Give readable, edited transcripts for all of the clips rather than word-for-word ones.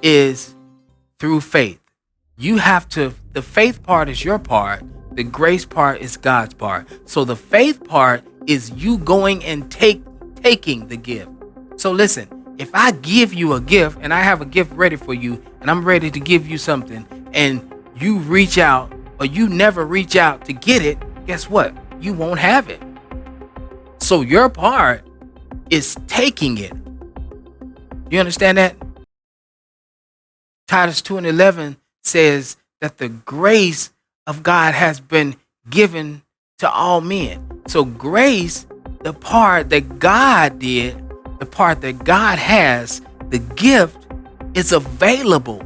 is through faith. You have to, the faith part is your part. The grace part is God's part. So the faith part is you going and taking the gift. So listen, if I give you a gift and I have a gift ready for you and I'm ready to give you something and you reach out or you never reach out to get it, guess what? You won't have it. So your part is taking it. You understand that? Titus 2:11 says that the grace of God has been given to all men. So grace, the part that God did, the part that God has, the gift is available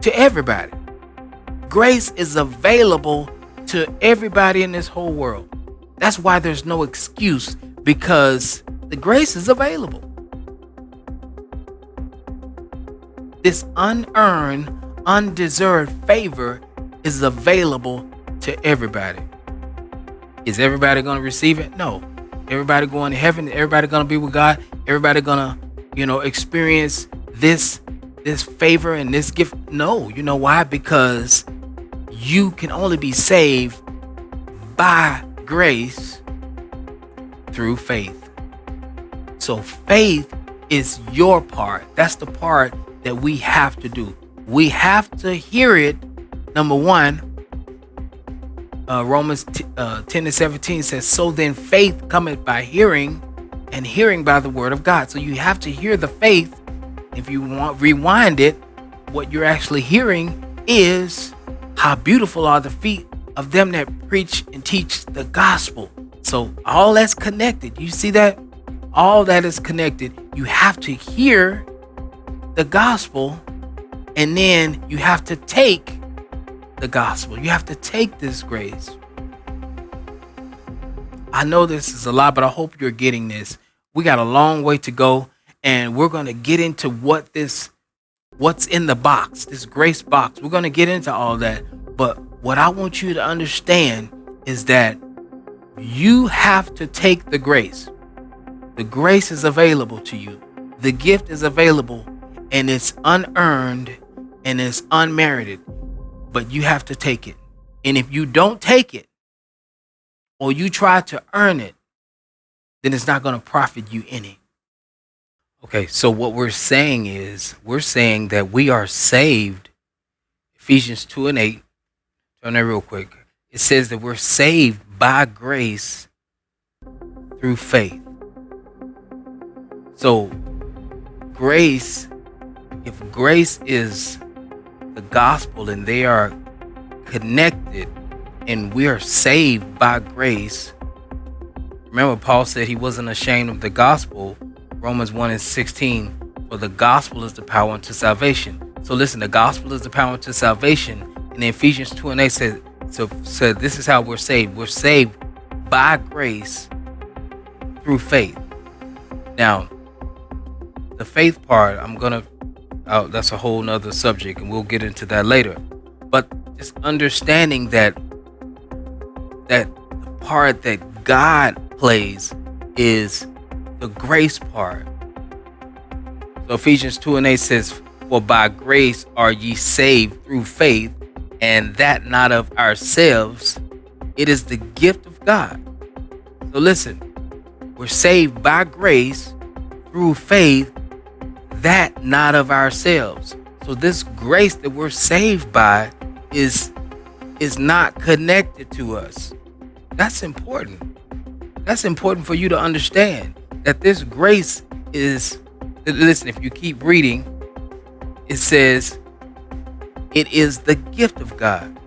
to everybody. Grace is available to everybody in this whole world. That's why there's no excuse, because the grace is available. This unearned, undeserved favor is available to everybody. Is everybody going to receive it? No. Everybody going to heaven? Everybody going to be with God? Everybody going to, experience this favor and this gift? No. You know why? Because you can only be saved by grace through faith. So faith is your part. That's the part that we have to do. We have to hear it. Number one, Romans 10:17 says, so then faith cometh by hearing, and hearing by the word of God. So you have to hear the faith. If you rewind it, what you're actually hearing is, how beautiful are the feet of them that preach and teach the gospel. So all that's connected. You see that? All that is connected. You have to hear the gospel, and then you have to take the gospel. You have to take this grace. I know this is a lot, but I hope you're getting this. We got a long way to go, and we're going to get into what's in the box, this grace box. We're going to get into all that. But what I want you to understand is that you have to take the grace. The grace is available to you. The gift is available, and it's unearned and it's unmerited. But you have to take it. And if you don't take it, or you try to earn it, then it's not going to profit you any. Okay, so what we're saying is, we're saying that we are saved. Ephesians 2:8. Turn that real quick. It says that we're saved by grace through faith. So grace, if grace is the gospel and they are connected and we are saved by grace. Remember, Paul said he wasn't ashamed of the gospel. Romans 1:16, for the gospel is the power unto salvation. So listen, the gospel is the power unto salvation. And Ephesians 2:8 said this is how we're saved. We're saved by grace through faith. Now, the faith part, that's a whole nother subject, and we'll get into that later. But just understanding that the part that God plays is the grace part. So Ephesians 2:8 says, for by grace are ye saved through faith, and that not of ourselves. It is the gift of God. So listen, we're saved by grace through faith, that not of ourselves. So this grace that we're saved by is not connected to us. That's important. That's important for you to understand, that this grace is, listen, if you keep reading, it says it is the gift of God.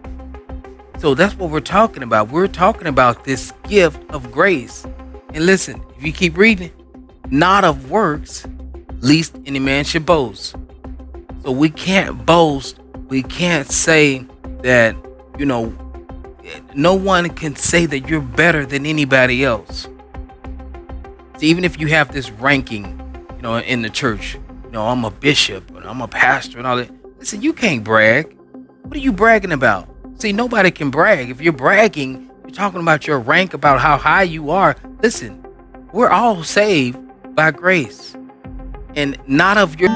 So that's what we're talking about. We're talking about this gift of grace. And listen, if you keep reading, not of works, lest any man should boast. So we can't boast. We can't say that, no one can say that you're better than anybody else. So even if you have this ranking, in the church, I'm a bishop and I'm a pastor and all that. Listen, you can't brag. What are you bragging about? See, nobody can brag. If you're bragging, you're talking about your rank, about how high you are. Listen, we're all saved by grace, and not of your